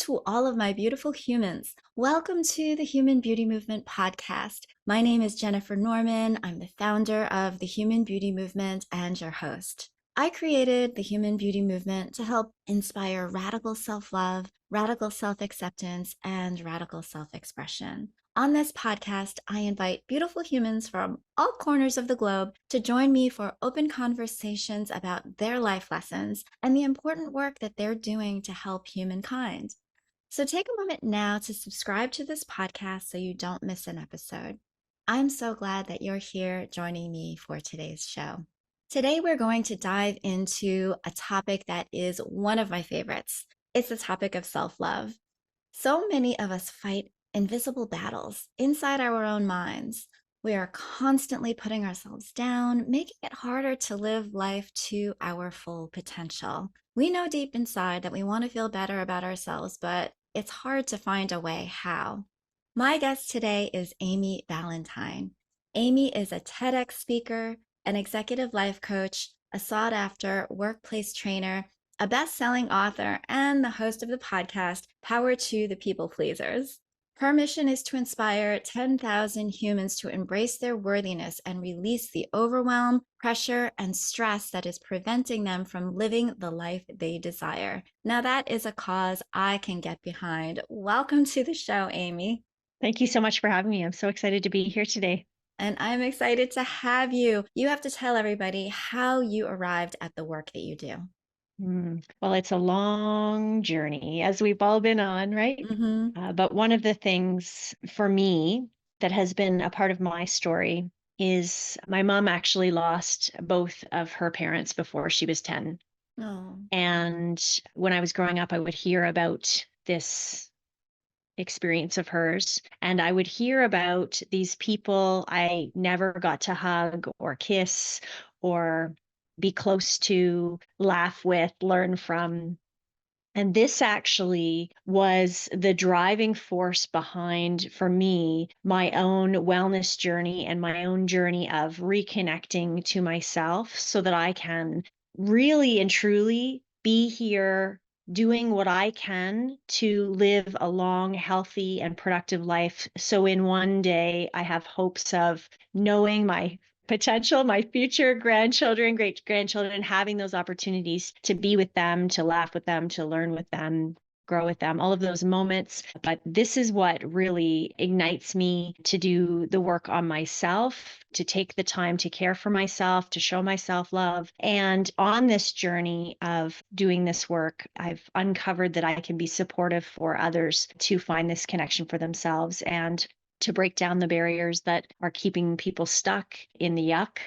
to all of my beautiful humans. Welcome to the Human Beauty Movement podcast. My name is Jennifer Norman. I'm the founder of the Human Beauty Movement and your host. I created the Human Beauty Movement to help inspire radical self-love, radical self-acceptance, and radical self-expression. On this podcast, I invite beautiful humans from all corners of the globe to join me for open conversations about their life lessons and the important work that they're doing to help humankind. So take a moment now to subscribe to this podcast so you don't miss an episode. I'm so glad that you're here joining me for today's show. Today, we're going to dive into a topic that is one of my favorites. It's the topic of self-love. So many of us fight invisible battles inside our own minds. We are constantly putting ourselves down, making it harder to live life to our full potential. We know deep inside that we want to feel better about ourselves, but it's hard to find a way how. My guest today is Amy Ballantyne. Amy is a TEDx speaker, an executive life coach, a sought-after workplace trainer, a best-selling author, and the host of the podcast, Power to the People Pleasers. Her mission is to inspire 10,000 humans to embrace their worthiness and release the overwhelm, pressure, and stress that is preventing them from living the life they desire. Now, that is a cause I can get behind. Welcome to the show, Amy. Thank you so much for having me. I'm so excited to be here today. And I'm excited to have you. You have to tell everybody how you arrived at the work that you do. Well, it's a long journey, as we've all been on, right? But one of the things for me that has been a part of my story is my mom actually lost both of her parents before she was 10. Oh. And when I was growing up, I would hear about this experience of hers, and I would hear about these people I never got to hug or kiss or be close to, laugh with, learn from. And this actually was the driving force behind, for me, my own wellness journey and my own journey of reconnecting to myself so that I can really and truly be here doing what I can to live a long, healthy, and productive life. So in one day, I have hopes of knowing my potential, my future grandchildren, great grandchildren, having those opportunities to be with them, to laugh with them, to learn with them, grow with them, all of those moments. But this is what really ignites me to do the work on myself, to take the time to care for myself, to show myself love. And on this journey of doing this work, I've uncovered that I can be supportive for others to find this connection for themselves and to break down the barriers that are keeping people stuck in the yuck.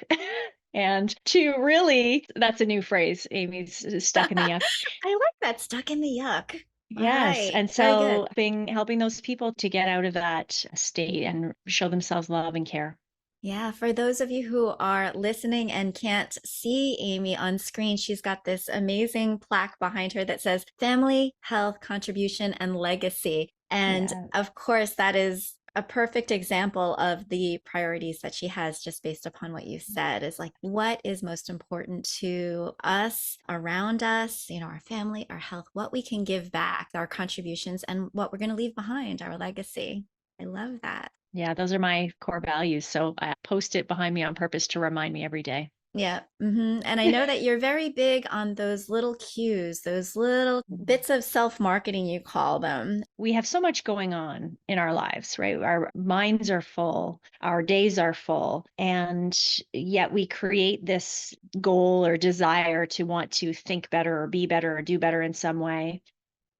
And to really, that's a new phrase, Amy's stuck in the yuck. I like that, stuck in the yuck. All Yes. right. And Very good. so helping those people to get out of that state and show themselves love and care. Yeah, for those of you who are listening and can't see Amy on screen, she's got this amazing plaque behind her that says Family, Health, Contribution, and Legacy. And Yeah. of course, that is a perfect example of the priorities that she has just based upon what you said is like, what is most important to us, around us, our family, our health, what we can give back, our contributions, and what we're going to leave behind, our legacy. I love that. Yeah, those are my core values. So I post it behind me on purpose to remind me every day. Yeah. And I know that you're very big on those little cues, those little bits of self-marketing, you call them. We have so much going on in our lives, right? Our minds are full, our days are full, and yet we create this goal or desire to want to think better or be better or do better in some way.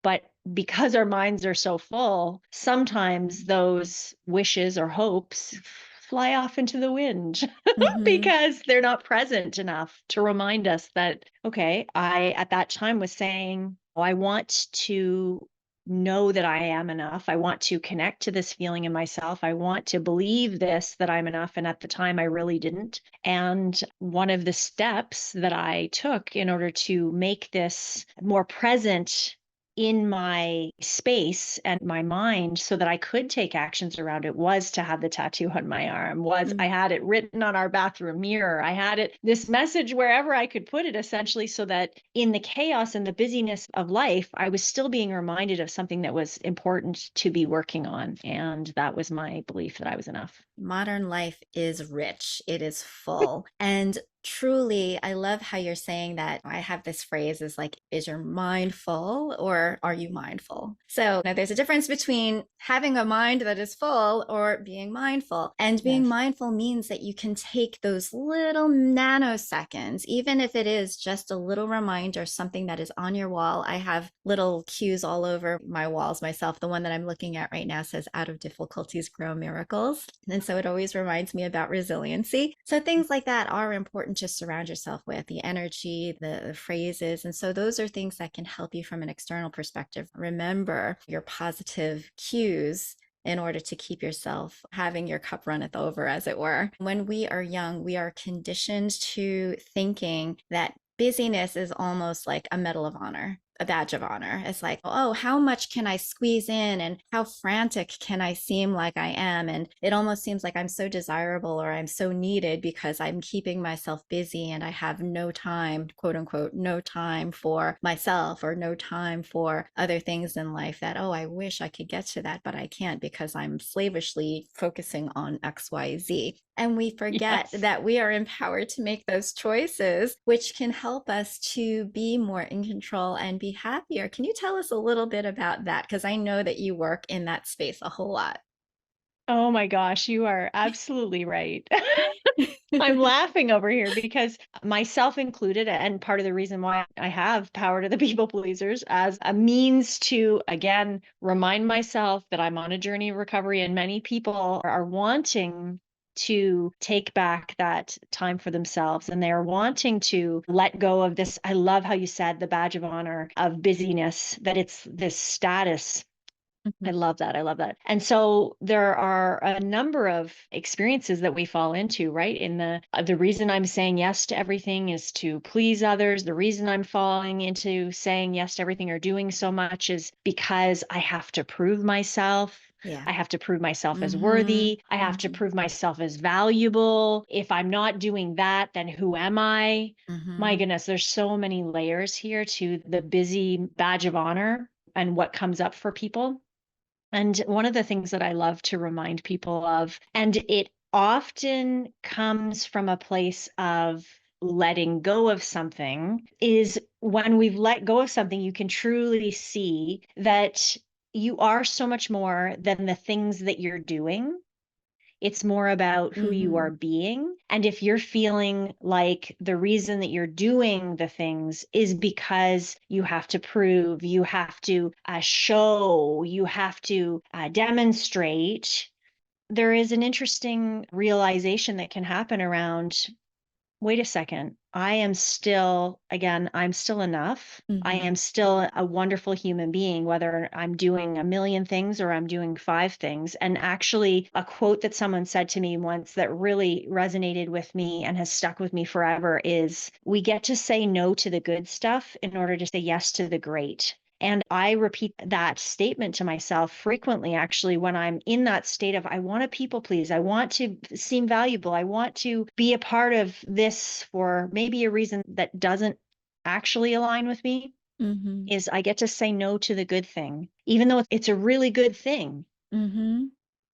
But because our minds are so full, sometimes those wishes or hopes fly off into the wind because they're not present enough to remind us that, okay, I at that time was saying, oh, I want to know that I am enough. I want to connect to this feeling in myself. I want to believe this, that I'm enough. And at the time, I really didn't. And one of the steps that I took in order to make this more present in my space and my mind so that I could take actions around it was to have the tattoo on my arm, was I had it written on our bathroom mirror. I had it, this message wherever I could put it, essentially, so that in the chaos and the busyness of life, I was still being reminded of something that was important to be working on. And that was my belief that I was enough. Modern life is rich, it is full. And truly, I love how you're saying that. I have this phrase is like, is your mind full or are you mindful? So now there's a difference between having a mind that is full or being mindful. And being Yes. mindful means that you can take those little nanoseconds, even if it is just a little reminder, something that is on your wall. I have little cues all over my walls myself. The one that I'm looking at right now says, out of difficulties grow miracles. And so it always reminds me about resiliency. So things like that are important to surround yourself with, the energy, the phrases. And so those are things that can help you from an external perspective. Remember your positive cues in order to keep yourself having your cup runneth over, as it were. When we are young, we are conditioned to thinking that busyness is almost like a medal of honor, a badge of honor. It's like, oh, how much can I squeeze in and how frantic can I seem like I am? And it almost seems like I'm so desirable or I'm so needed because I'm keeping myself busy and I have no time, quote unquote, no time for myself or no time for other things in life that, oh, I wish I could get to that, but I can't because I'm slavishly focusing on XYZ. And we forget Yes. that we are empowered to make those choices, which can help us to be more in control and be happier. Can you tell us a little bit about that? Because I know that you work in that space a whole lot. Oh my gosh, you are absolutely right. I'm laughing over here because myself included, and part of the reason why I have power to the people pleasers as a means to, again, remind myself that I'm on a journey of recovery, and many people are wanting to take back that time for themselves and they're wanting to let go of this. I love how you said the badge of honor of busyness, that it's this status. I Mhm. love that. I love that. And so there are a number of experiences that we fall into, right? In the reason I'm saying yes to everything is to please others. The reason I'm falling into saying yes to everything or doing so much is because I have to prove myself. Yeah. I have to prove myself as Mm-hmm. worthy. I have to Mm-hmm. prove myself as valuable. If I'm not doing that, then who am I? My Mm-hmm. goodness, there's so many layers here to the busy badge of honor and what comes up for people. And one of the things that I love to remind people of, and it often comes from a place of letting go of something, is when we've let go of something, you can truly see that you are so much more than the things that you're doing. It's more about who you Mm-hmm. are being. And if you're feeling like the reason that you're doing the things is because you have to prove, you have to show, you have to demonstrate, there is an interesting realization that can happen around, wait a second, I am still, again, I'm still enough. I Mm-hmm. am still a wonderful human being, whether I'm doing a million things or I'm doing five things. And actually, a quote that someone said to me once that really resonated with me and has stuck with me forever is, we get to say no to the good stuff in order to say yes to the great. And I repeat that statement to myself frequently, actually, when I'm in that state of, I want to people please. I want to seem valuable. I want to be a part of this for maybe a reason that doesn't actually align with me, Mm-hmm. is I get to say no to the good thing, even though it's a really good thing. Mm-hmm.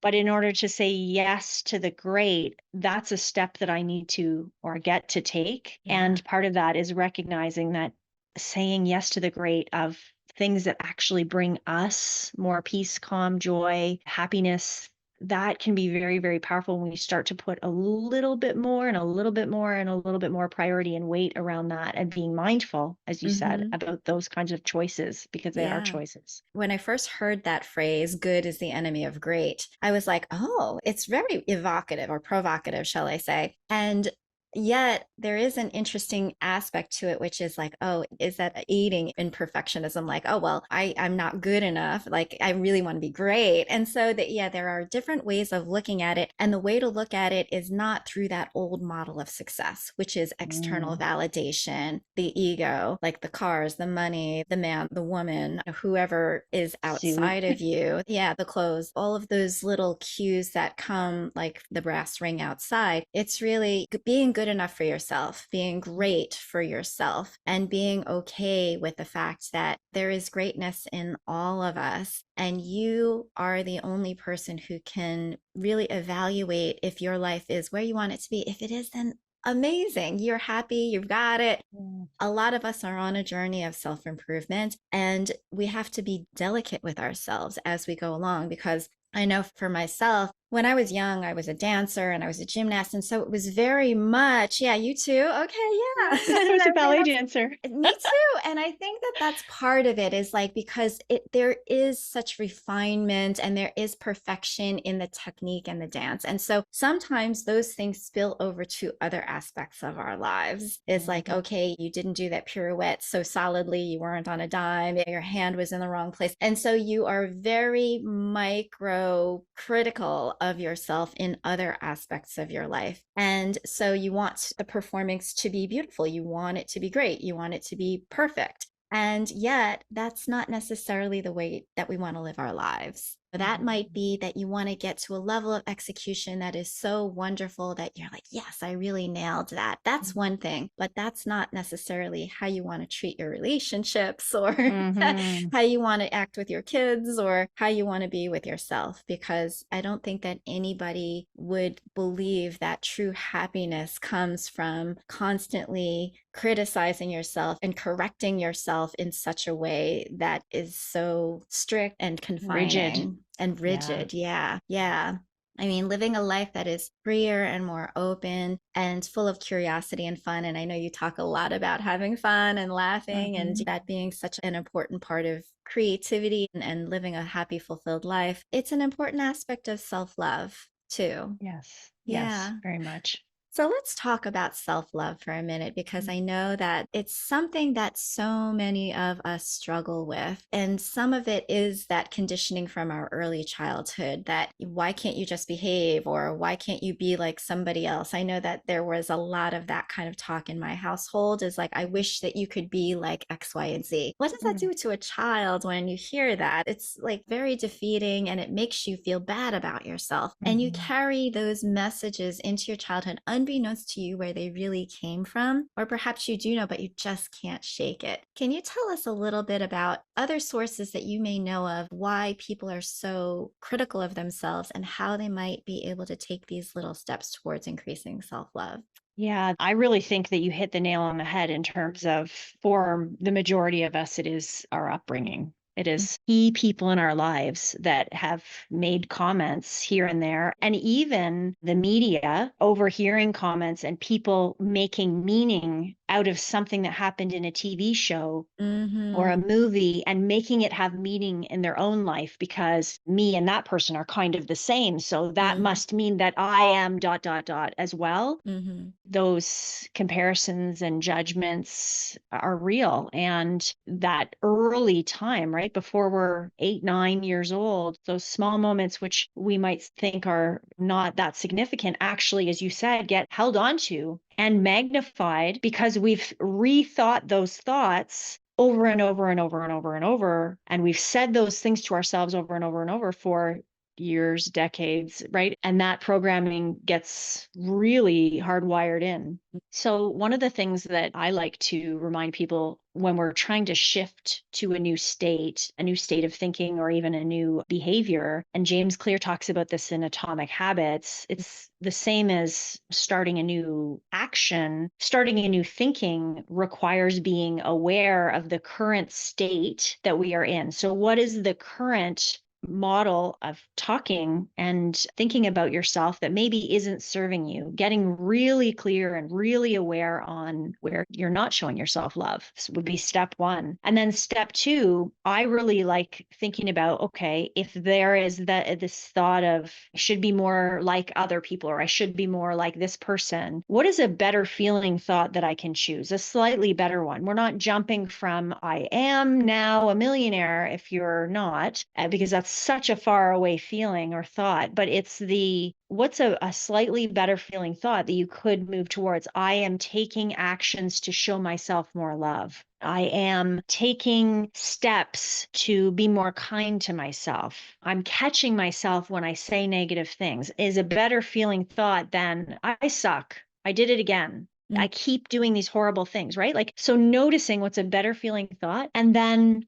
But in order to say yes to the great, that's a step that I need to or get to take. Yeah. And part of that is recognizing that saying yes to the great of things that actually bring us more peace, calm, joy, happiness, that can be very, very powerful when we start to put a little bit more and a little bit more and a little bit more priority and weight around that and being mindful, as you said, Mm-hmm. about those kinds of choices because they are Yeah. choices. When I first heard that phrase, good is the enemy of great, I was like, oh, it's very evocative or provocative, shall I say. And Yet there is an interesting aspect to it, which is like, oh, is that eating in perfectionism? Like, oh, well, I'm not good enough. Like, I really want to be great. And so that, yeah, there are different ways of looking at it. And the way to look at it is not through that old model of success, which is external Mm, validation, the ego, like the cars, the money, the man, the woman, whoever is suit. outside of you. Yeah, the clothes, all of those little cues that come like the brass ring outside. It's really being good enough for yourself, being great for yourself, and being okay with the fact that there is greatness in all of us. And you are the only person who can really evaluate if your life is where you want it to be. If it is, then amazing. You're happy, you've got it. Mm. A lot of us are on a journey of self improvement, and we have to be delicate with ourselves as we go along. Because I know for myself, when I was young, I was a dancer and I was a gymnast. And so it was very much, yeah, you too. Okay, yeah. I And was I a think ballet that's dancer. me too. And I think that that's part of it is like because there is such refinement and there is perfection in the technique and the dance. And so sometimes those things spill over to other aspects of our lives. It's like, Mhm. okay, you didn't do that pirouette so solidly, you weren't on a dime, your hand was in the wrong place. And so you are very micro critical of yourself in other aspects of your life. And so you want the performance to be beautiful, you want it to be great, you want it to be perfect. And yet, that's not necessarily the way that we want to live our lives. That might Mhm. be that you want to get to a level of execution that is so wonderful that you're like, yes, I really nailed that. That's one thing, but that's not necessarily how you want to treat your relationships or Mhm. how you want to act with your kids or how you want to be with yourself. Because I don't think that anybody would believe that true happiness comes from constantly criticizing yourself and correcting yourself in such a way that is so strict and Rigid. confining and Yeah. rigid. Yeah. Yeah. I mean, living a life that is freer and more open and full of curiosity and fun. And I know you talk a lot about having fun and laughing and Mhm. that being such an important part of creativity and living a happy, fulfilled life. It's an important aspect of self love, too. Yes. Yes, Yeah. very much. So let's talk about self love for a minute because I know that it's something that so many of us struggle with. And some of it is that conditioning from our early childhood that why can't you just behave or why can't you be like somebody else? I know that there was a lot of that kind of talk in my household is like, I wish that you could be like X, Y, and Z. What does that Mm. do to a child when you hear that? It's like very defeating and it makes you feel bad about yourself. And you Mhm. carry those messages into your childhood unbeknownst to you where they really came from. Or perhaps you do know, but you just can't shake it. Can you tell us a little bit about other sources that you may know of why people are so critical of themselves and how they might be able to take these little steps towards increasing self love? Yeah, I really think that you hit the nail on the head in terms of for the majority of us, it is our upbringing. It is key people in our lives that have made comments here and there, and even the media overhearing comments and people making meaning out of something that happened in a TV show or a Mm-hmm. movie and making it have meaning in their own life because me and that person are kind of the same. So that Mm-hmm. must mean that I am dot, dot, dot as well. Mm-hmm. Those comparisons and judgments are real. And that early time, right before we're 8, 9 years old, those small moments, which we might think are not that significant, actually, as you said, get held onto and magnified because we've rethought those thoughts over and over and over and over and over. And we've said those things to ourselves over and over and over for years, decades, right? And that programming gets really hardwired in. So, one of the things that I like to remind people when we're trying to shift to a new state of thinking, or even a new behavior, and James Clear talks about this in Atomic Habits, it's the same as starting a new action. Starting a new thinking requires being aware of the current state that we are in. So, what is the current model of talking and thinking about yourself that maybe isn't serving you, getting really clear and really aware on where you're not showing yourself love. This would be step one. And then step two, I really like thinking about, okay, if there is this thought of I should be more like other people or I should be more like this person, what is a better feeling thought that I can choose? A slightly better one. We're not jumping from I am now a millionaire if you're not, because that's such a far away feeling or thought, but it's what's a slightly better feeling thought that you could move towards? I am taking actions to show myself more love. I am taking steps to be more kind to myself. I'm catching myself when I say negative things is a better feeling thought than I suck. I did it again. Mm, I keep doing these horrible things, right? Like, so noticing what's a better feeling thought. And then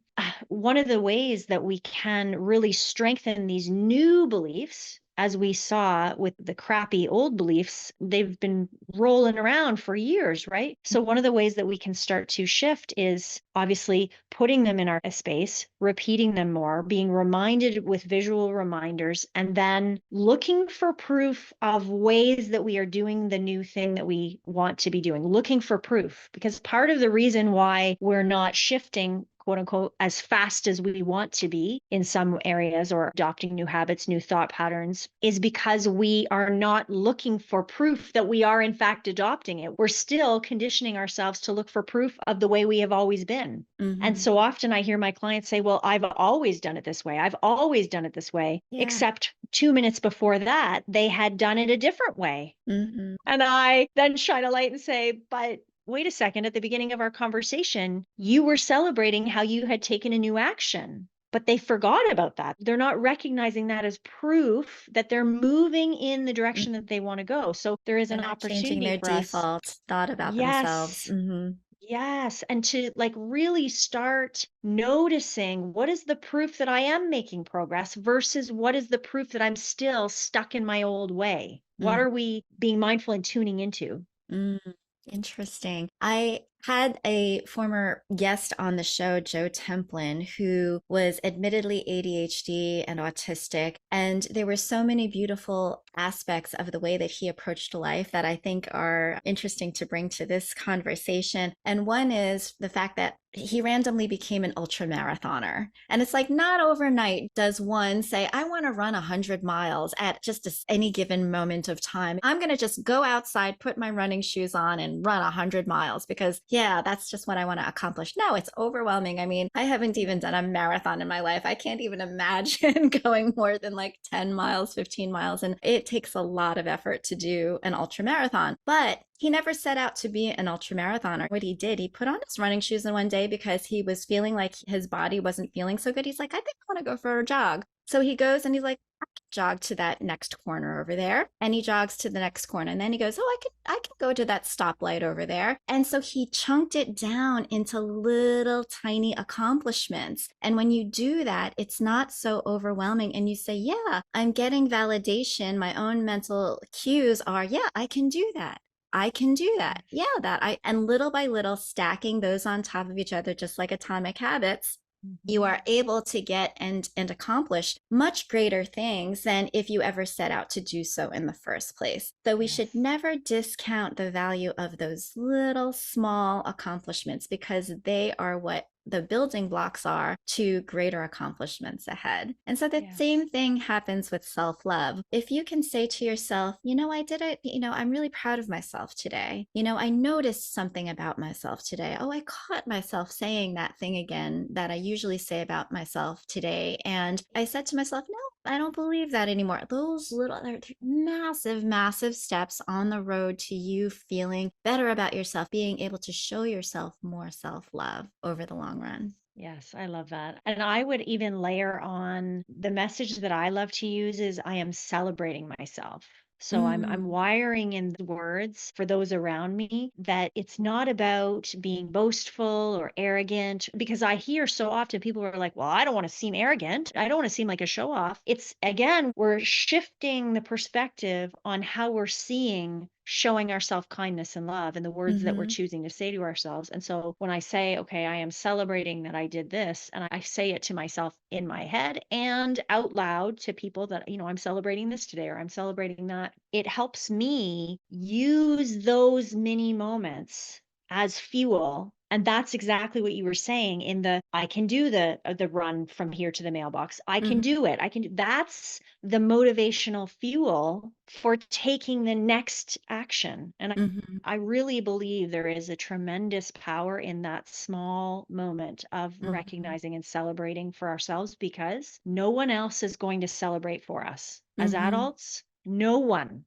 one of the ways that we can really strengthen these new beliefs, as we saw with the crappy old beliefs, they've been rolling around for years, right? So, one of the ways that we can start to shift is obviously putting them in our space, repeating them more, being reminded with visual reminders, and then looking for proof of ways that we are doing the new thing that we want to be doing, looking for proof. Because part of the reason why we're not shifting quote unquote, as fast as we want to be in some areas or adopting new habits, new thought patterns, is because we are not looking for proof that we are in fact adopting it. We're still conditioning ourselves to look for proof of the way we have always been. And mhm. so often I hear my clients say, well, I've always done it this way. I've always done it this way, Yeah. except 2 minutes before that, they had done it a different way. Mhm. And I then shine a light and say, but wait a second, at the beginning of our conversation, you were celebrating how you had taken a new action, but they forgot about that. They're not recognizing that as proof that they're moving in the Mm. direction that they want to go. So there is They're an not changing opportunity their for us. default thought about themselves. Yes. Mhm. Yes. And to like really start noticing what is the proof that I am making progress versus what is the proof that I'm still stuck in my old way? What Mm. are we being mindful and tuning into? Mm, interesting. I had a former guest on the show, Joe Templin, who was admittedly ADHD and autistic. And there were so many beautiful aspects of the way that he approached life that I think are interesting to bring to this conversation. And one is the fact that he randomly became an ultra marathoner. And it's like not overnight does one say, I want to run 100 miles at just any given moment of time. I'm going to just go outside, put my running shoes on, and run 100 miles because, yeah, that's just what I want to accomplish. No, it's overwhelming. I mean, I haven't even done a marathon in my life. I can't even imagine going more than like 10 miles, 15 miles. And it takes a lot of effort to do an ultra marathon. But he never set out to be an ultra marathoner. What he did, he put on his running shoes in one day because he was feeling like his body wasn't feeling so good. He's like, I think I want to go for a jog. So he goes and he's like, I can jog to that next corner over there. And he jogs to the next corner. And then he goes, oh, I can go to that stoplight over there. And so he chunked it down into little tiny accomplishments. And when you do that, it's not so overwhelming. And you say, yeah, I'm getting validation. My own mental cues are, yeah, I can do that. I can do that. Yes. Yeah, and little by little stacking those on top of each other, just like atomic habits, you Mhm. are able to get and accomplish much greater things than if you ever set out to do so in the first place. So we should Yes. never discount the value of those little small accomplishments because they are what the building blocks are to greater accomplishments ahead. And so the Yes. same thing happens with self-love. If you can say to yourself, you know, I did it, you know, I'm really proud of myself today. You know, I noticed something about myself today. Oh, I caught myself saying that thing again that I usually say about myself today. And I said to myself, no, I don't believe that anymore. Those little massive, massive steps on the road to you feeling better about yourself, being able to show yourself more self love over the long run. Yes, I love that. And I would even layer on the message that I love to use is I am celebrating myself. So I'm Mm, wiring in the words for those around me that it's not about being boastful or arrogant because I hear so often people are like, "Well, I don't want to seem arrogant. I don't want to seem like a show off." It's again, we're shifting the perspective on how we're seeing showing ourselves kindness and love and the words that we're Mhm. choosing to say to ourselves. And so when I say, okay, I am celebrating that I did this, and I say it to myself in my head and out loud to people that, I'm celebrating this today or I'm celebrating that, it helps me use those mini moments as fuel. And that's exactly what you were saying in the I can do the run from here to the mailbox. I can Mhm. do it. That's the motivational fuel for taking the next action. And Mhm. I really believe there is a tremendous power in that small moment of Mhm. recognizing and celebrating for ourselves because no one else is going to celebrate for us. As Mhm. adults, no one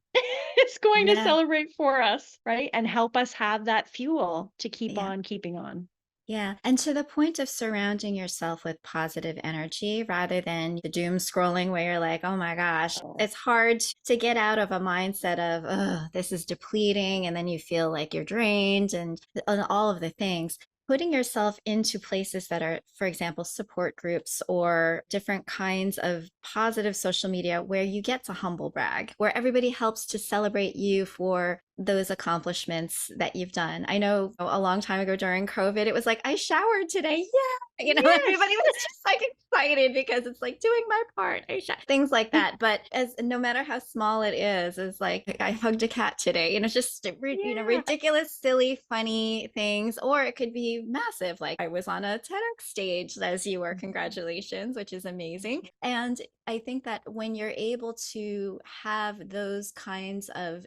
is going to Yeah. celebrate for us, right? And help us have that fuel to keep Yeah. on keeping on. Yeah. And to the point of surrounding yourself with positive energy rather than the doom scrolling where you're like, oh my gosh, Oh, it's hard to get out of a mindset of, oh, this is depleting. And then you feel like you're drained and all of the things. Putting yourself into places that are, for example, support groups or different kinds of positive social media where you get to humble brag, where everybody helps to celebrate you for those accomplishments that you've done. I know a long time ago during COVID, it was like, I showered today. Yeah. Everybody yes. was just like excited because it's like doing my part. Things like that. But as no matter how small it is like I hugged a cat today. Just Yeah. ridiculous, silly, funny things, or it could be massive. Like I was on a TEDx stage as you were. Mhm. Congratulations, which is amazing. And I think that when you're able to have those kinds of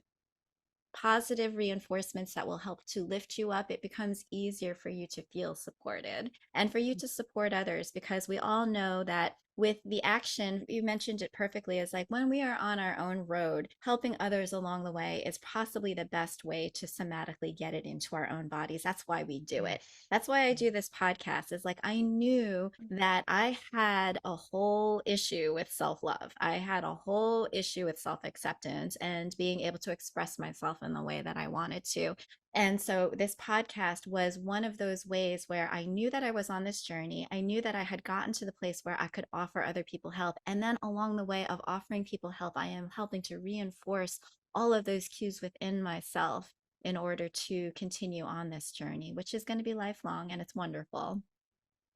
positive reinforcements that will help to lift you up, it becomes easier for you to feel supported and for you to support others because we all know that with the action, you mentioned it perfectly, is like when we are on our own road, helping others along the way is possibly the best way to somatically get it into our own bodies. That's why we do it. Yes. That's why I do this podcast. Is like I knew that I had a whole issue with self-love. I had a whole issue with self-acceptance and being able to express myself in the way that I wanted to. And so this podcast was one of those ways where I knew that I was on this journey. I knew that I had gotten to the place where I could offer other people help. And then along the way of offering people help, I am helping to reinforce all of those cues within myself in order to continue on this journey, which is going to be lifelong and it's wonderful.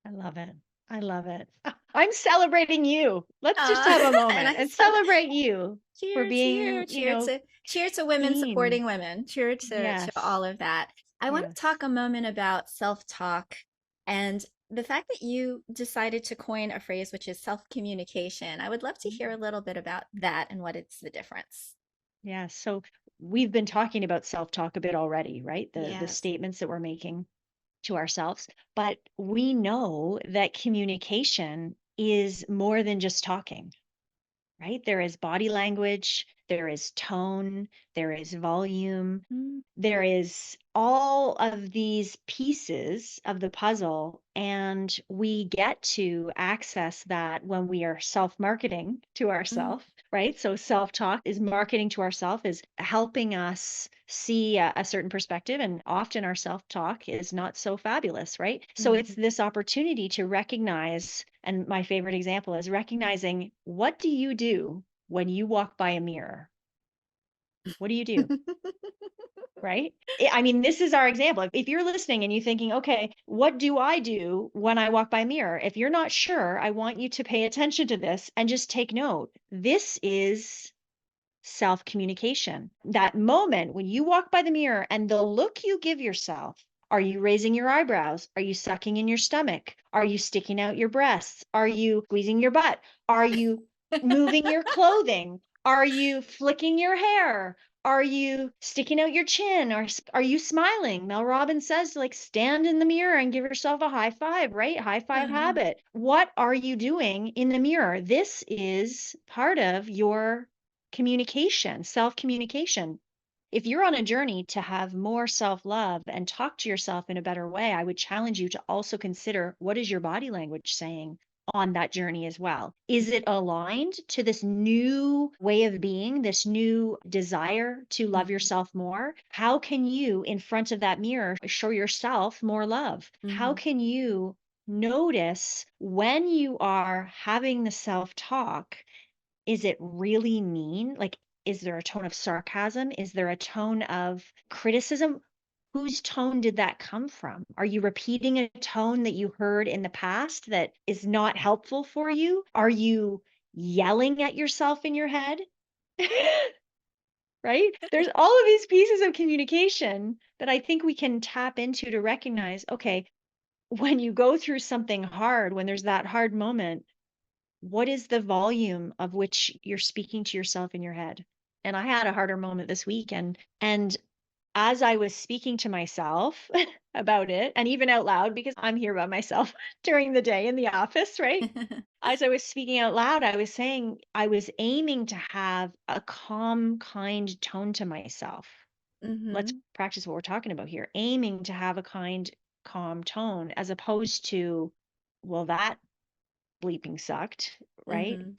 I love it. I love it. I'm celebrating you. Let's just have a And moment I and said, celebrate you for cheer, being, cheer, cheer to women seen. supporting women. Cheer to Yes. all of that. I want to Yes. talk a moment about self-talk and the fact that you decided to coin a phrase which is self-communication. I would love to hear a Mm. little bit about that and what it's the difference. Yeah. So we've been talking about self-talk a bit already, right? The Yes. statements that we're making to ourselves, but we know that communication is more than just talking. Right? There is body language, there is tone, there is volume, Mm, there is all of these pieces of the puzzle. And we get to access that when we are self marketing to mm, ourselves, right? So self talk is marketing to ourselves, is helping us see a certain perspective. And often our self talk is not so fabulous, right? So it's mhm. this opportunity to recognize. And my favorite example is recognizing, what do you do when you walk by a mirror? What do you do? Right? I mean, this is our example. If you're listening and you're thinking, okay, what do I do when I walk by a mirror? If you're not sure, I want you to pay attention to this and just take note. This is self communication. That moment when you walk by the mirror and the look you give yourself. Are you raising your eyebrows? Are you sucking in your stomach? Are you sticking out your breasts? Are you squeezing your butt? Are you moving your clothing? Are you flicking your hair? Are you sticking out your chin? Or are you smiling? Mel Robbins says, like, stand in the mirror and give yourself a high five, right? High five Uh-huh. habit. What are you doing in the mirror? This is part of your communication, self communication. If you're on a journey to have more self love and talk to yourself in a better way, I would challenge you to also consider, what is your body language saying on that journey as well? Is it aligned to this new way of being, this new desire to love Mhm, yourself more? How can you, in front of that mirror, show yourself more love? How mhm, can you notice when you are having the self talk? Is it really mean? Like, Is there a tone of sarcasm? Is there a tone of criticism? Whose tone did that come from? Are you repeating a tone that you heard in the past that is not helpful for you? Are you yelling at yourself in your head? Right? There's all of these pieces of communication that I think we can tap into to recognize, okay, when you go through something hard, when there's that hard moment, what is the volume of which you're speaking to yourself in your head? And I had a harder moment this week, and as I was speaking to myself about it, and even out loud because I'm here by myself during the day in the office, right? As I was speaking out loud, I was saying I was aiming to have a calm, kind tone to myself. Let's Mhm. practice what we're talking about here. Aiming to have a kind, calm tone as opposed to, well, that bleeping sucked, right? Mhm.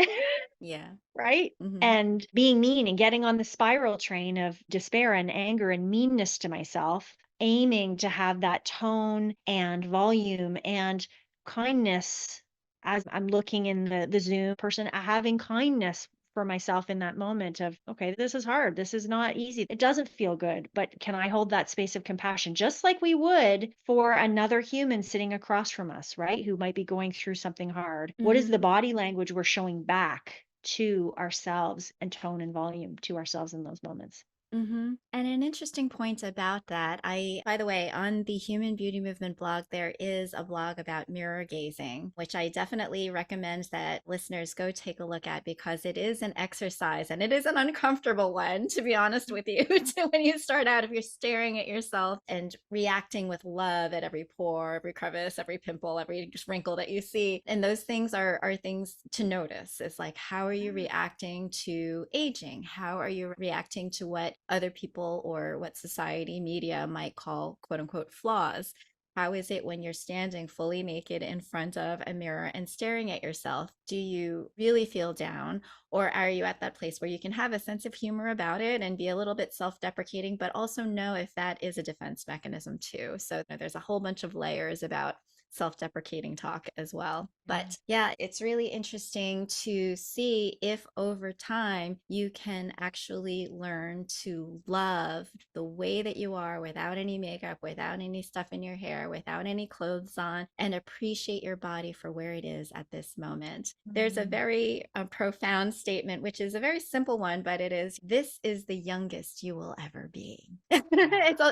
Yeah. Right? Mhm. And being mean and getting on the spiral train of despair and anger and meanness to myself, aiming to have that tone and volume and kindness as I'm looking in the Zoom person, having kindness for myself in that moment of, okay, this is hard. This is not easy. It doesn't feel good, but can I hold that space of compassion just like we would for another human sitting across from us, right? Who might be going through something hard. What is the Mhm. body language we're showing back to ourselves and tone and volume to ourselves in those moments? Mm-hmm. And an interesting point about that, by the way, on the Human Beauty Movement blog, there is a blog about mirror gazing, which I definitely recommend that listeners go take a look at because it is an exercise and it is an uncomfortable one, to be honest with you. When you start out, if you're staring at yourself and reacting with love at every pore, every crevice, every pimple, every wrinkle that you see, and those things are things to notice. It's like, how are you reacting to aging? How are you reacting to what other people or what society media might call quote unquote flaws? How is it when you're standing fully naked in front of a mirror and staring at yourself? Do you really feel down? Or are you at that place where you can have a sense of humor about it and be a little bit self deprecating, but also know if that is a defense mechanism too? So there's a whole bunch of layers about self deprecating talk as well. Yeah. But yeah, it's really interesting to see if over time you can actually learn to love the way that you are without any makeup, without any stuff in your hair, without any clothes on, and appreciate your body for where it is at this moment. There's a Mhm. very profound statement, which is a very simple one, but it is this is the youngest you will ever be. Yeah.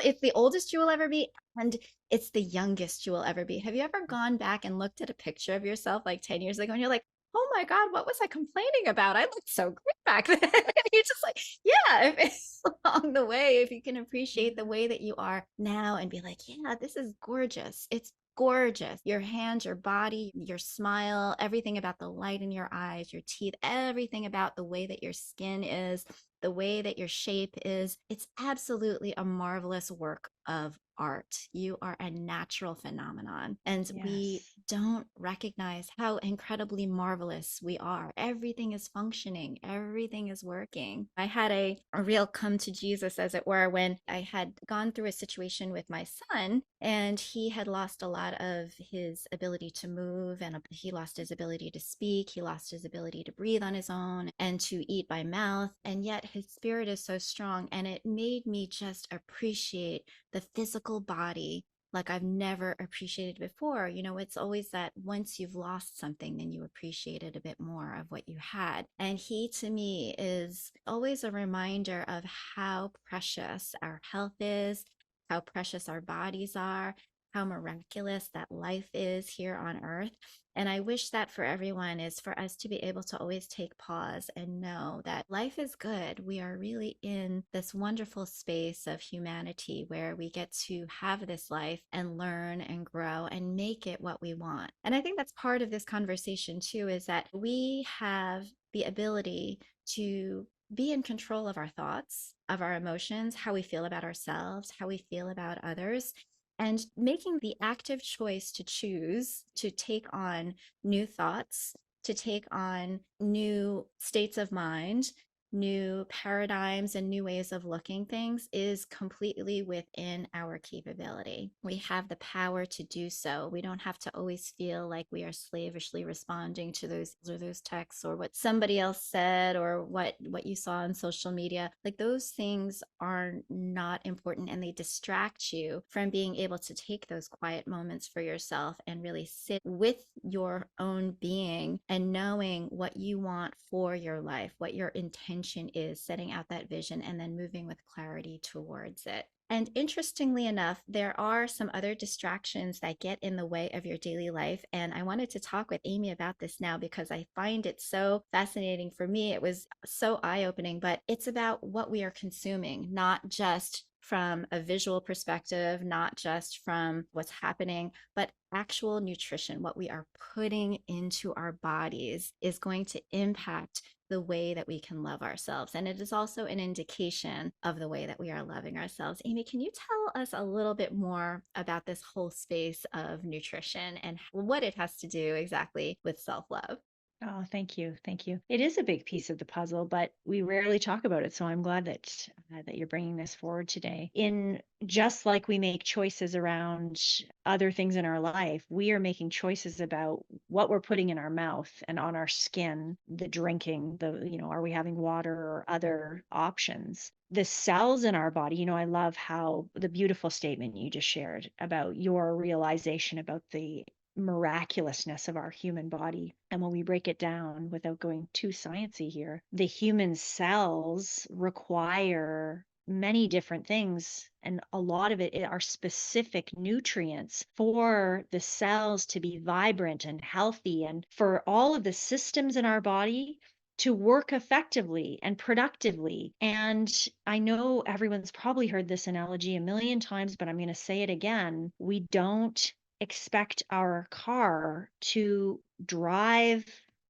It's the oldest you will ever be. And it's the youngest you will ever be. Have you ever gone back and looked at a picture of yourself like 10 years ago and you're like, oh my God, what was I complaining about? I looked so great back then. And you're just like, yeah, if it's along the way, if you can appreciate the Yeah. way that you are now and be like, yeah, this is gorgeous. It's gorgeous. Your hands, your body, your smile, everything about the light in your eyes, your teeth, everything about the way that your skin is, the way that your shape is. It's absolutely a marvelous work of art. You are a natural phenomenon. And we Yes. don't recognize how incredibly marvelous we are. Everything is functioning, everything is working. I had a real come to Jesus, as it were, when I had gone through a situation with my son and he had lost a lot of his ability to move and he lost his ability to speak. He lost his ability to breathe on his own and to eat by mouth. And yet his spirit is so strong. And it made me just appreciate the physical body like I've never appreciated before. You know, it's always that once you've lost something, then you appreciate it a bit more of what you had. And he, to me, is always a reminder of how precious our health is, how precious our bodies are, how miraculous that life is here on earth. And I wish that for everyone is for us to be able to always take pause and know that life is good. We are really in this wonderful space of humanity where we get to have this life and learn and grow and make it what we want. And I think that's part of this conversation too, is that we have the ability to be in control of our thoughts, of our emotions, how we feel about ourselves, how we feel about others, and making the active choice to choose to take on new thoughts, to take on new states of mind, new paradigms and new ways of looking things is completely within our capability. We have the power to do so. We don't have to always feel like we are slavishly responding to those texts or what somebody else said or what you saw on social media. Like those things are not important and they distract you from being able to take those quiet moments for yourself and really sit with your own being and knowing what you want for your life, what your intention is, setting out that vision and then moving with clarity towards it. And interestingly enough, there are some other distractions that get in the way of your daily life. And I wanted to talk with Amy about this now because I find it so fascinating. For me, it was so eye opening, but it's about what we are consuming, not just from a visual perspective, not just from what's happening, but actual nutrition, what we are putting into our bodies is going to impact the way that we can love ourselves. And it is also an indication of the way that we are loving ourselves. Amy, can you tell us a little bit more about this whole space of nutrition and what it has to do exactly with self love? Oh, thank you. Thank you. It is a big piece of the puzzle, but we rarely talk about it. So I'm glad that you're bringing this forward today. In just like we make choices around other things in our life, we are making choices about what we're putting in our mouth and on our skin, the drinking, are we having water or other options? The cells in our body, I love how the beautiful statement you just shared about your realization about the miraculousness of our human body. And when we break it down without going too sciencey here, the human cells require many different things, and a lot of it are specific nutrients for the cells to be vibrant and healthy, and for all of the systems in our body to work effectively and productively. And I know everyone's probably heard this analogy a million times, but I'm going to say it again. We don't expect our car to drive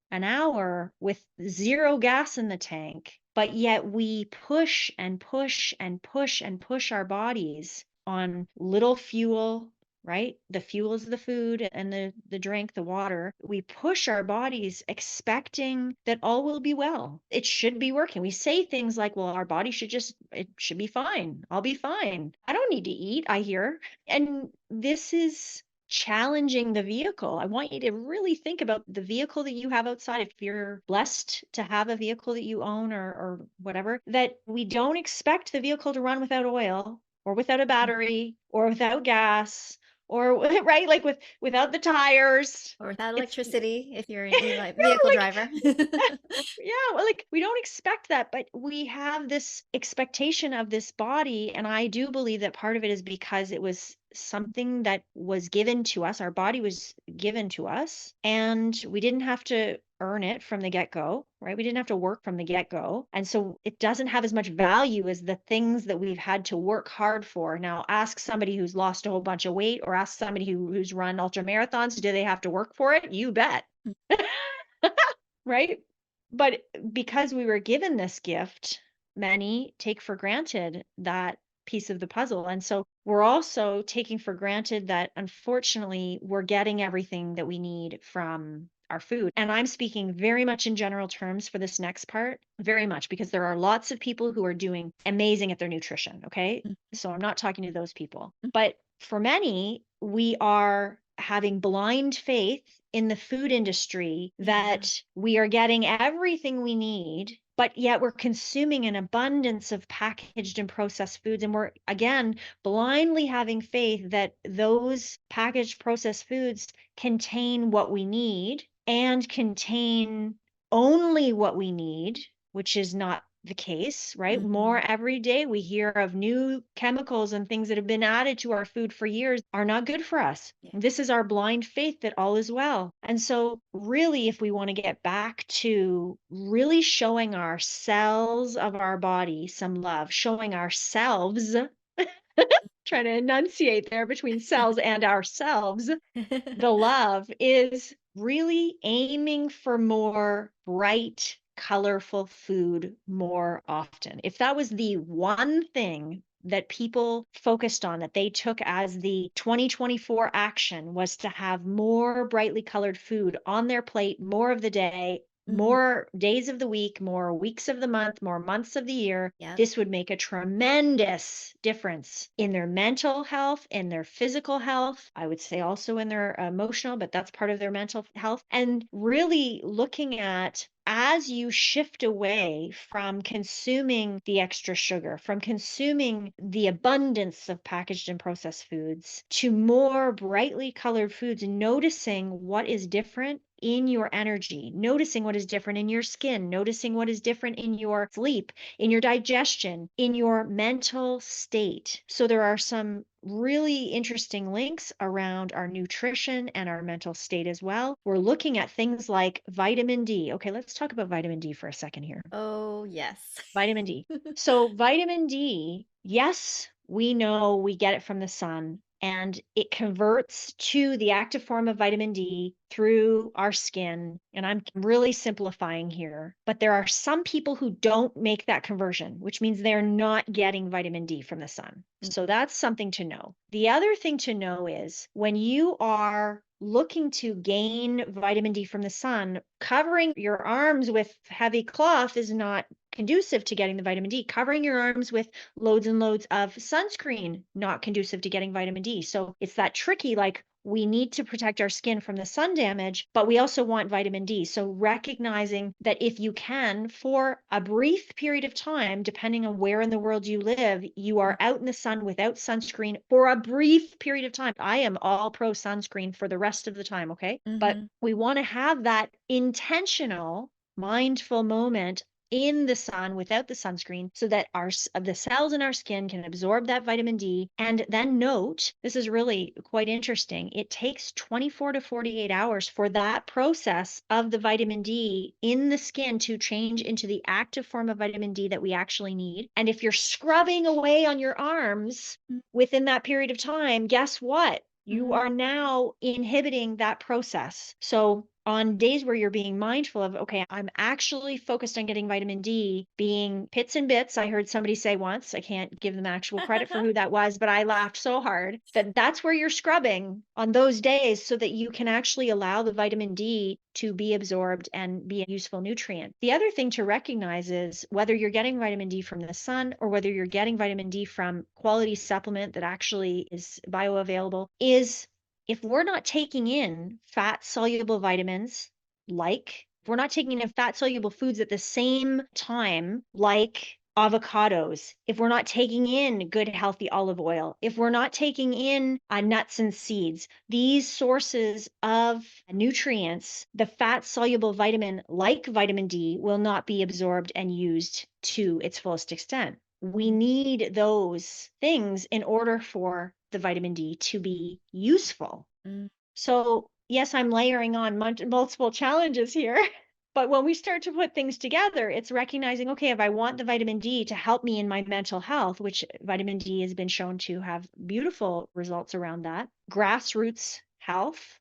an hour with zero gas in the tank, but yet we push and push and push and push our bodies on little fuel, right? The fuel is the food and the drink, the water. We push our bodies expecting that all will be well. It should be working. We say things like, well, our body it should be fine. I'll be fine. I don't need to eat, I hear. And this is challenging the vehicle. I want you to really think about the vehicle that you have outside. If you're blessed to have a vehicle that you own or whatever, that we don't expect the vehicle to run without oil or without a battery or without gas or right, like without the tires. Or without It's electricity if you're a vehicle like driver. yeah, well, like we don't expect that, but we have this expectation of this body. And I do believe that part of it is because it was something that was given to us. Our body was given to us, and we didn't have to earn it from the get go, right? We didn't have to work from the get go. And so it doesn't have as much value as the things that we've had to work hard for. Now, ask somebody who's lost a whole bunch of weight or ask somebody who's run ultra marathons, do they have to work for it? You bet. Right? But because we were given this gift, many take for granted that piece of the puzzle. And so we're also taking for granted that unfortunately we're getting everything that we need from our food. And I'm speaking very much in general terms for this next part, very much, because there are lots of people who are doing amazing at their nutrition. Okay. So I'm not talking to those people. But for many, we are having blind faith in the food industry Yeah. that we are getting everything we need, but yet we're consuming an abundance of packaged and processed foods. And we're, again, blindly having faith that those packaged processed foods contain what we need and contain only what we need, which is not the case, right? More Mhm. every day we hear of new chemicals and things that have been added to our food for years are not good for us. Yeah. This is our blind faith that all is well. And so, really, if we want to get back to really showing our cells of our body some love, showing ourselves, trying to enunciate there between cells and ourselves, the love is really aiming for more bright, colorful food more often. If that was the one thing that people focused on, that they took as the 2024 action, was to have more brightly colored food on their plate more of the day, Mhm. more days of the week, more weeks of the month, more months of the year, Yep. this would make a tremendous difference in their mental health, in their physical health. I would say also in their emotional, but that's part of their mental health. And really looking at as you shift away from consuming the extra sugar, from consuming the abundance of packaged and processed foods, to more brightly colored foods, noticing what is different in your energy, noticing what is different in your skin, noticing what is different in your sleep, in your digestion, in your mental state. So there are some really interesting links around our nutrition and our mental state as well. We're looking at things like vitamin D. Okay, let's talk about vitamin D for a second here. Oh, yes. Vitamin D. So, vitamin D, yes, we know we get it from the sun and it converts to the active form of vitamin D through our skin. And I'm really simplifying here, but there are some people who don't make that conversion, which means they're not getting vitamin D from the sun. So, Mhm. that's something to know. The other thing to know is when you are looking to gain vitamin D from the sun, covering your arms with heavy cloth is not conducive to getting the vitamin D. Covering your arms with loads and loads of sunscreen, not conducive to getting vitamin D. So it's that tricky, like we need to protect our skin from the sun damage, but we also want vitamin D. So recognizing that if you can, for a brief period of time, depending on where in the world you live, you are out in the sun without sunscreen for a brief period of time. I am all pro sunscreen for the rest of the time, okay? But Mhm. we want to have that intentional mindful moment in the sun without the sunscreen so that the cells in our skin can absorb that vitamin D. And then note, this is really quite interesting. It takes 24 to 48 hours for that process of the vitamin D in the skin to change into the active form of vitamin D that we actually need. And if you're scrubbing away on your arms within that period of time, guess what? You Mhm. are now inhibiting that process. So on days where you're being mindful of, okay, I'm actually focused on getting vitamin D, being pits and bits. I heard somebody say once, I can't give them actual credit for who that was, but I laughed so hard that that's where you're scrubbing on those days so that you can actually allow the vitamin D to be absorbed and be a useful nutrient. The other thing to recognize is whether you're getting vitamin D from the sun or whether you're getting vitamin D from quality supplement that actually is bioavailable, is if we're not taking in fat soluble vitamins, like if we're not taking in fat soluble foods at the same time, like avocados, if we're not taking in good healthy olive oil, if we're not taking in nuts and seeds, these sources of nutrients, the fat soluble vitamin like vitamin D will not be absorbed and used to its fullest extent. We need those things in order for the vitamin D to be useful. Mm. So, yes, I'm layering on multiple challenges here. But when we start to put things together, it's recognizing, okay, if I want the vitamin D to help me in my mental health, which vitamin D has been shown to have beautiful results around that, Mm. grassroots health.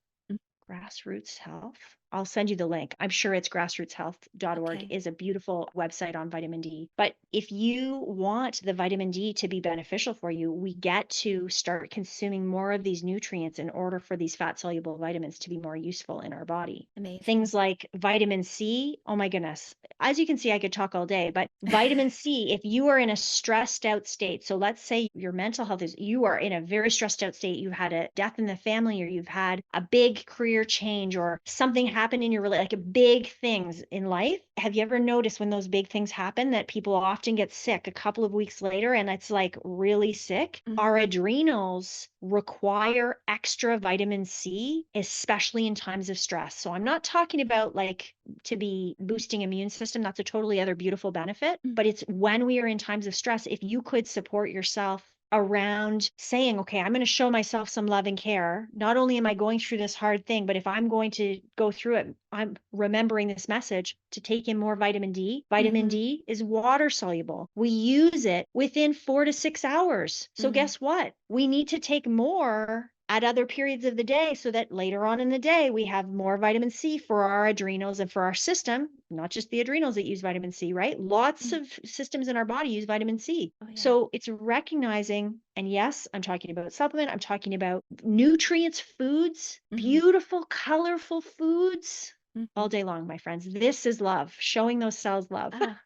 I'll send you the link. I'm sure it's grassrootshealth.org Okay. is a beautiful website on vitamin D. But if you want the vitamin D to be beneficial for you, we get to start consuming more of these nutrients in order for these fat soluble vitamins to be more useful in our body. Amazing. Things like vitamin C, oh my goodness. As you can see, I could talk all day, but vitamin C, if you are in a stressed out state, so let's say your mental health is, you are in a very stressed out state, you've had a death in the family, or you've had a big career change, or something happened in your like big things in life. Have you ever noticed when those big things happen that people often get sick a couple of weeks later and it's like really sick? Our Mhm. adrenals require extra vitamin C, especially in times of stress. So I'm not talking about like to be boosting immune system. That's a totally other beautiful benefit. Mm. But it's when we are in times of stress, if you could support yourself around saying, okay, I'm going to show myself some love and care. Not only am I going through this hard thing, but if I'm going to go through it, I'm remembering this message to take in more vitamin D. Vitamin Mhm. D is water soluble. We use it within 4 to 6 hours. So Mhm. guess what? We need to take more at other periods of the day so that later on in the day we have more vitamin C for our adrenals and for our system, not just the adrenals that use vitamin C, right? Lots Mm. of systems in our body use vitamin C. Oh, yeah. So it's recognizing, and yes, I'm talking about supplement, I'm talking about nutrients, foods, Mhm. beautiful, colorful foods all Mhm. day long, my friends. This is love, showing those cells love. Ah,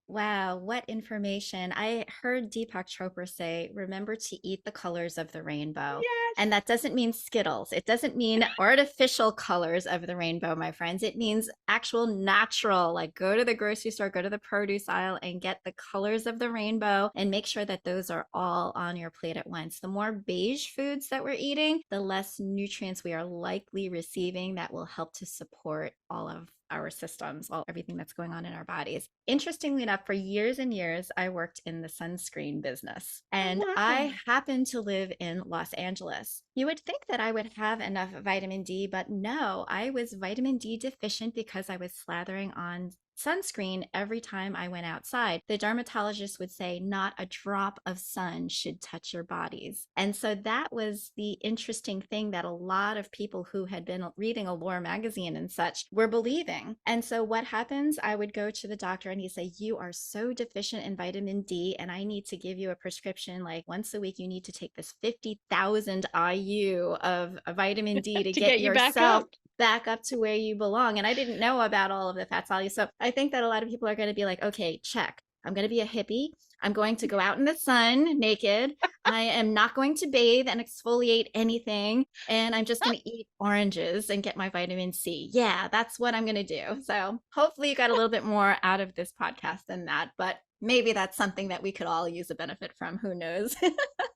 wow, what information. I heard Deepak Chopra say, remember to eat the colors of the rainbow. And Yes. that doesn't mean Skittles. It doesn't mean artificial colors of the rainbow, my friends. It means actual natural, like go to the grocery store, go to the produce aisle and get the colors of the rainbow and make sure that those are all on your plate at once. The more beige foods that we're eating, the less nutrients we are likely receiving that will help to support all of our systems, everything that's going on in our bodies. Interestingly enough, for years and years, I worked in the sunscreen business, Oh, and I wow. happen to live in Los Angeles. You would think that I would have enough vitamin D, but no, I was vitamin D deficient because I was slathering on sunscreen every time I went outside. The dermatologist would say not a drop of sun should touch your bodies. And so that was the interesting thing that a lot of people who had been reading Allure magazine and such were believing. And so what happens? I would go to the doctor and he'd say, you are so deficient in vitamin D and I need to give you a prescription. Like once a week, you need to take this 50,000 IU of vitamin D to To get get you back yourself up. back up to where you belong. And I didn't know about all of the fat solubles. So I think that a lot of people are going to be like, okay, check. I'm going to be a hippie. I'm going to go out in the sun naked. I am not going to bathe and exfoliate anything. And I'm just going to eat oranges and get my vitamin C. Yeah, that's what I'm going to do. So hopefully you got a little bit more out of this podcast than that. But maybe that's something that we could all use a benefit from. Who knows? I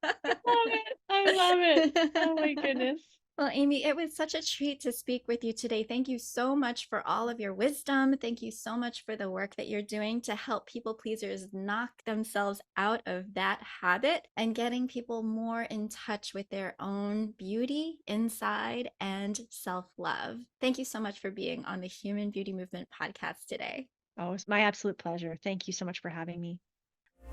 love it. I love it. Oh my goodness. Well, Amy, it was such a treat to speak with you today. Thank you so much for all of your wisdom. Thank you so much for the work that you're doing to help people pleasers knock themselves out of that habit and getting people more in touch with their own beauty inside and self love. Thank you so much for being on the Human Beauty Movement podcast today. Oh, it's my absolute pleasure. Thank you so much for having me.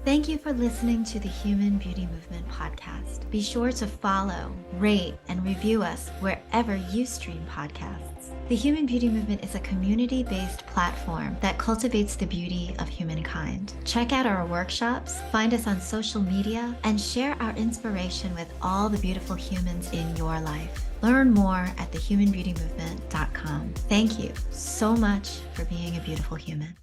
Thank you for listening to the Human Beauty Movement podcast. Be sure to follow, rate, and review us wherever you stream podcasts. The Human Beauty Movement is a community-based platform that cultivates the beauty of humankind. Check out our workshops, find us on social media, and share our inspiration with all the beautiful humans in your life. Learn more at thehumanbeautymovement.com. Thank you so much for being a beautiful human.